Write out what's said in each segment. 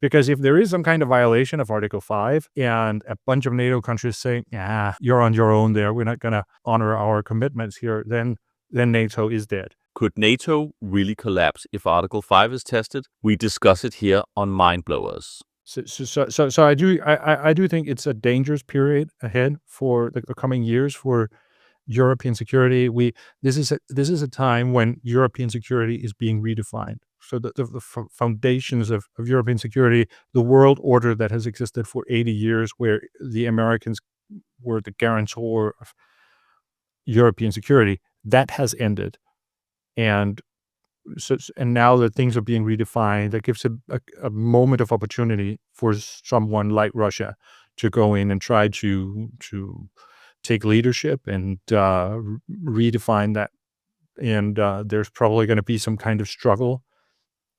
Because if there is some kind of violation of Article 5 and a bunch of NATO countries say, yeah, you're on your own there, we're not going to honor our commitments here, then NATO is dead. Could NATO really collapse if Article 5 is tested? We discuss it here on Mindblowers. So I do think it's a dangerous period ahead for the coming years for European security. This is a time when European security is being redefined. So the foundations of European security, the world order that has existed for 80 years, where the Americans were the guarantor of European security, that has ended. And now that things are being redefined, that gives a moment of opportunity for someone like Russia to go in and try to take leadership and redefine that. And there's probably going to be some kind of struggle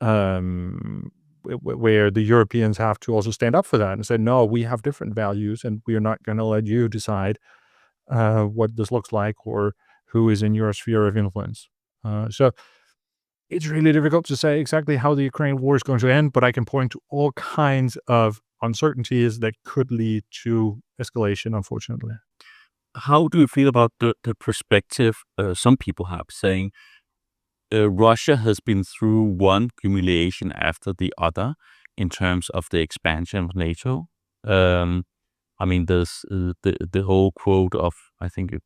where the Europeans have to also stand up for that and say, no, we have different values and we are not going to let you decide what this looks like or who is in your sphere of influence. So it's really difficult to say exactly how the Ukraine war is going to end, but I can point to all kinds of uncertainties that could lead to escalation, unfortunately. How do you feel about the perspective some people have saying Russia has been through one humiliation after the other in terms of the expansion of NATO? I mean, there's the whole quote of, I think it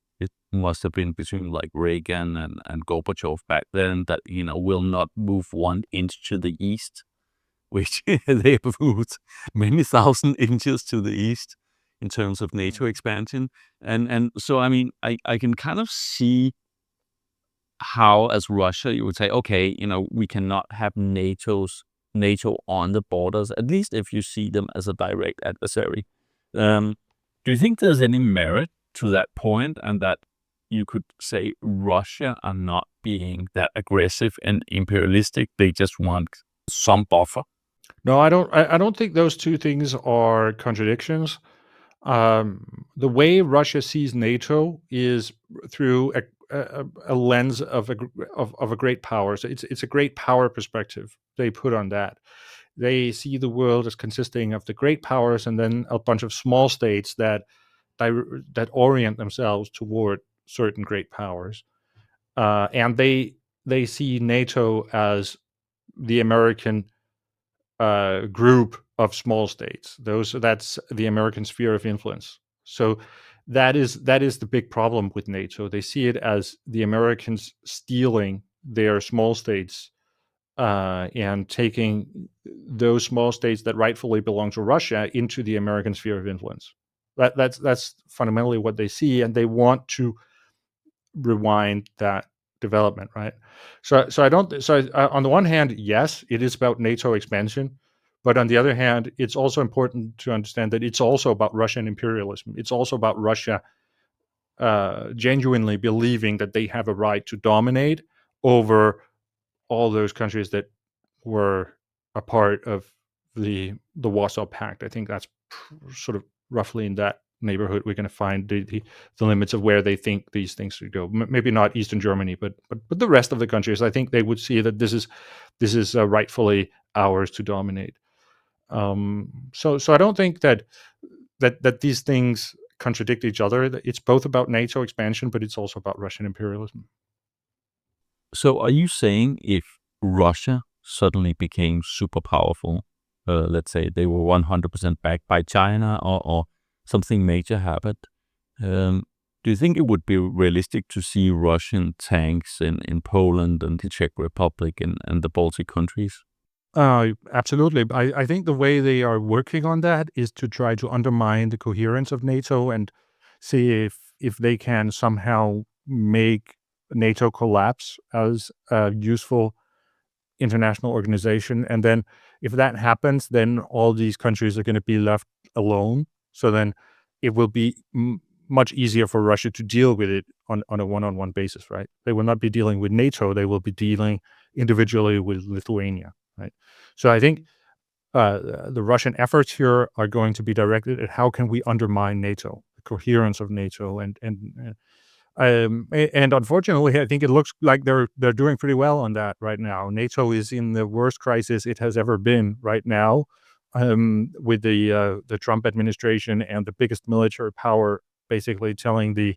must have been between like Reagan and Gorbachev back then that, will not move 1 inch to the east, which they have moved many thousand inches to the east in terms of NATO expansion. And so, I mean, I can kind of see how, as Russia, you would say, okay, we cannot have NATO on the borders, at least if you see them as a direct adversary. Do you think there's any merit to that point, and that you could say Russia are not being that aggressive and imperialistic? They just want some buffer. No, I don't think those two things are contradictions. The way Russia sees NATO is through a lens of a great power. So it's a great power perspective they put on that. They see the world as consisting of the great powers and then a bunch of small states that orient themselves toward certain great powers. And they see NATO as the American group of small states. That's the American sphere of influence. So that is the big problem with NATO. They see it as the Americans stealing their small states and taking those small states that rightfully belong to Russia into the American sphere of influence. That's fundamentally what they see, and they want to rewind that development, right? So on the one hand, yes, it is about NATO expansion, but on the other hand, it's also important to understand that it's also about Russian imperialism. It's also about Russia genuinely believing that they have a right to dominate over all those countries that were a part of the Warsaw Pact. I think that's sort of roughly in that neighborhood we're going to find the limits of where they think these things should go. Maybe not Eastern Germany, but the rest of the countries. I think they would see that this is rightfully ours to dominate. So I don't think that these things contradict each other. It's both about NATO expansion, but it's also about Russian imperialism. So are you saying if Russia suddenly became super powerful, let's say they were 100% backed by China or something major happened, do you think it would be realistic to see Russian tanks in Poland and the Czech Republic and the Baltic countries? Absolutely. I think the way they are working on that is to try to undermine the coherence of NATO and see if they can somehow make NATO collapse as a useful international organization. And then if that happens, then all these countries are going to be left alone. So then it will be much easier for Russia to deal with it on a one-on-one basis, right? They will not be dealing with NATO. They will be dealing individually with Lithuania, right? So I think the Russian efforts here are going to be directed at how can we undermine NATO, the coherence of NATO, and unfortunately, I think it looks like they're doing pretty well on that right now. NATO is in the worst crisis it has ever been right now. with the Trump administration and the biggest military power basically telling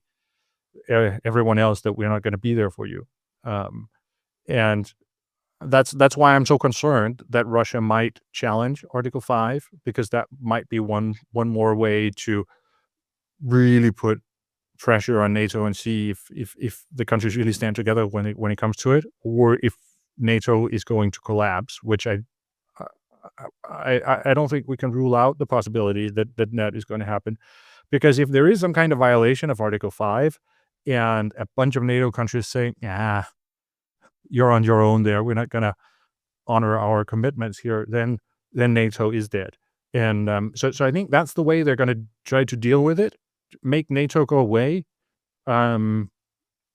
everyone else that we're not going to be there for you. And that's why I'm so concerned that Russia might challenge Article 5, because that might be one more way to really put pressure on NATO and see if the countries really stand together when it comes to it, or if NATO is going to collapse, which I don't think we can rule out the possibility that is going to happen. Because if there is some kind of violation of Article 5 and a bunch of NATO countries saying, yeah, you're on your own there, we're not going to honor our commitments here, then NATO is dead. And so I think that's the way they're going to try to deal with it, make NATO go away, and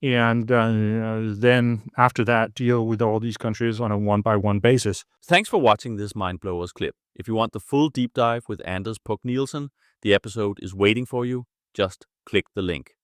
then after that, deal with all these countries on a one-by-one basis. Thanks for watching this Mindblowers clip. If you want the full deep dive with Anders Puck Nielsen, the episode is waiting for you. Just click the link.